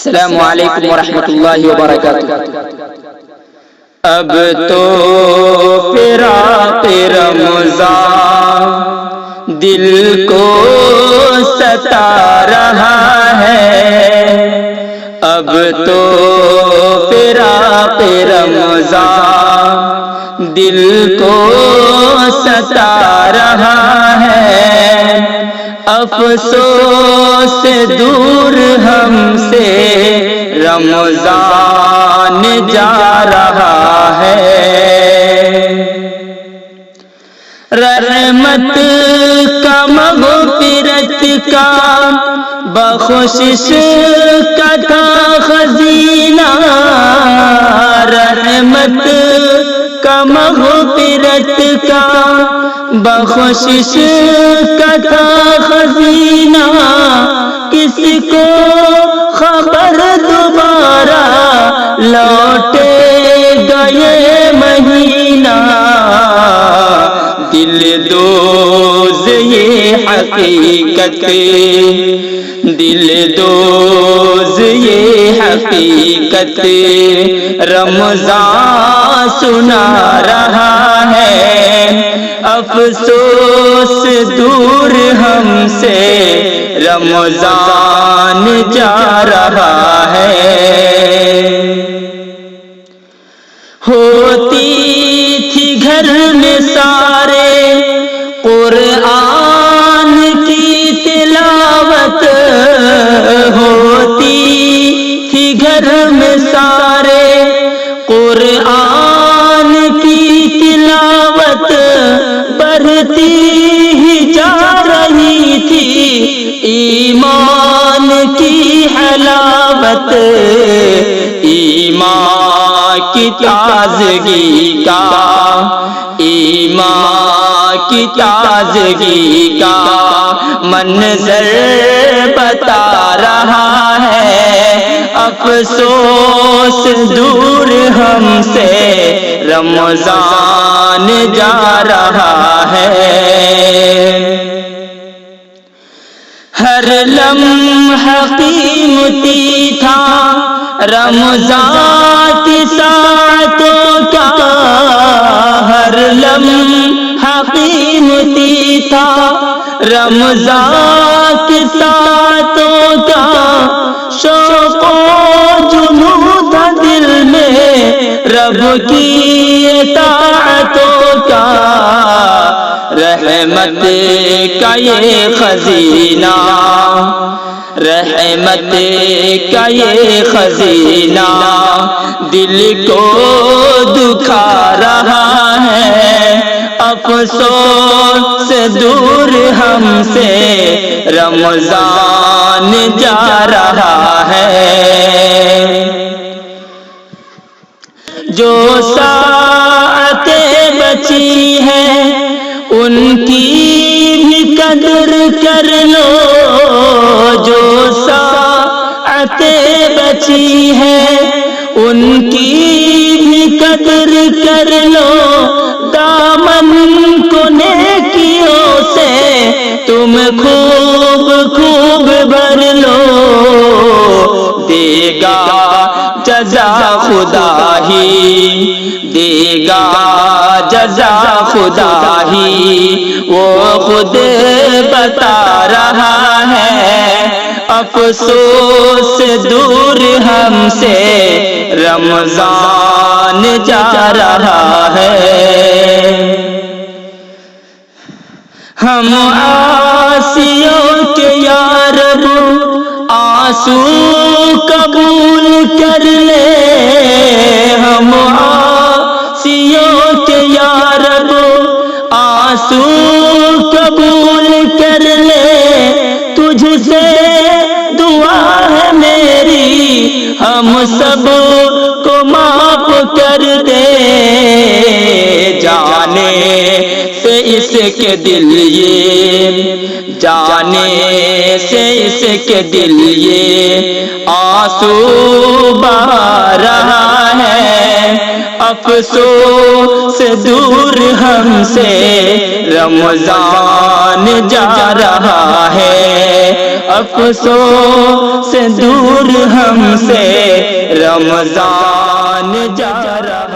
السلام علیکم ورحمۃ اللہ وبرکاتہ۔ اب تو فراق رمضان دل کو ستا رہا ہے، اب تو فراق رمضان دل کو ستا رہا ہے، افسوس دور ہم سے رمضان جا رہا ہے، رحمت کا مغفرت کا بخشش کا تھا خزینہ، رحمت کا مغفرت کا بخشش کا تھا خزینہ، کس کو خبر دوبارہ لوٹے گا یہ مہینہ، دل دوز یہ حقیقت، دل دوز یہ حقیقت رمضان سنا رہا ہے، افسوس دور ہم سے رمضان جا رہا ہے، ہوتی تھی گھر میں سارے قرآن کی تلاوت، ہوتی تھی گھر میں سارے قرآن کی تلاوت، بڑھتی ہی جا رہی تھی ایمان کی حلاوت، ایمان کی تازگی کا، ایمان کی تازگی کا منظر بتا رہا ہے، افسوس دور ہم سے رمضان جا رہا ہے، ہر لمحہ قیمتی تھا رمضان کی ساعتوں کا، ہر لمحہ قیمتی تھا رمضان کی ساعتوں کا، شوق و جنون تھا دل میں رب کی اطاعتوں کا، رحمت کا یہ خزینہ، رحمت کا یہ خزینہ دل کو دکھا رہا ہے، افسوس دور ہم سے رمضان جا رہا ہے، جو ساعتیں بچی ہیں ان کی بھی قدر کر لو، جو ساعتیں بچی ہیں ان کی بھی قدر کر لو، دامن کو نیکیوں سے تم خوب خوب بھر لو، دے گا جزا خدا ہی، دے گا جزا خدا ہی، وہ خود بتا رہا ہے، افسوس دور ہم سے رمضان جا رہا ہے، ہم عاصیوں کے یا رب آنسو قبول کر لے، ہم عاصیوں کے یا رب آنسو قبول کر لے، تجھ سے دعا ہے میری ہم سب کو معاف کر دے، جانے سے اس کے دل یہ، جانے سے اس کے دل یہ آنسو بہا رہا ہے، افسوس دور ہم سے رمضان جا رہا ہے، افسوس دور ہم سے رمضان جا رہا ہے۔